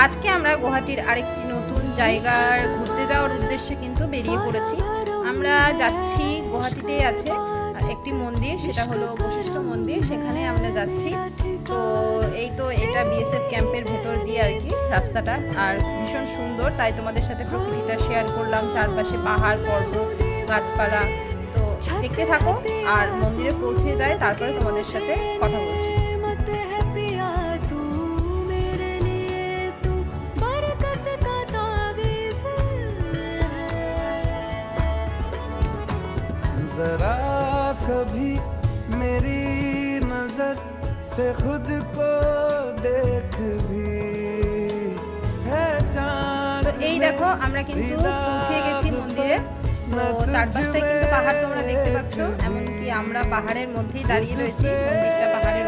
আজকে আমরা গুয়াহাটির আরেকটি নতুন জায়গার ঘুরতে যাওয়ার উদ্দেশ্যে কিন্তু বেরিয়ে পড়েছি। আমরা যাচ্ছি, গুয়াহাটিতেই আছে একটি মন্দির, সেটা হলো বশিষ্ঠ মন্দির, সেখানে আমরা যাচ্ছি। তো এই তো এটা বিএসএফ ক্যাম্পের ভেতর দিয়ে আর কি রাস্তাটা, আর ভীষণ সুন্দর, তাই তোমাদের সাথে প্রকৃতিটা শেয়ার করলাম। চারপাশে পাহাড়, পর্বত, গাছপালা। তো দেখতে থাকো, আর মন্দিরে পৌঁছে যায় তারপরে তোমাদের সাথে কথা বলছি। जरा कभी मेरी नजर से खुद को देख भी है चांद। তো এই দেখো আমরা কিন্তু পৌঁছে গেছি মন্দিরে। তো চারপাশটাই কিন্তু পাহাড় তোমরা দেখতে পাচ্ছ, এমনকি আমরা পাহাড়ের মধ্যেই দাঁড়িয়ে রয়েছি, মন্দিরটা পাহাড়ের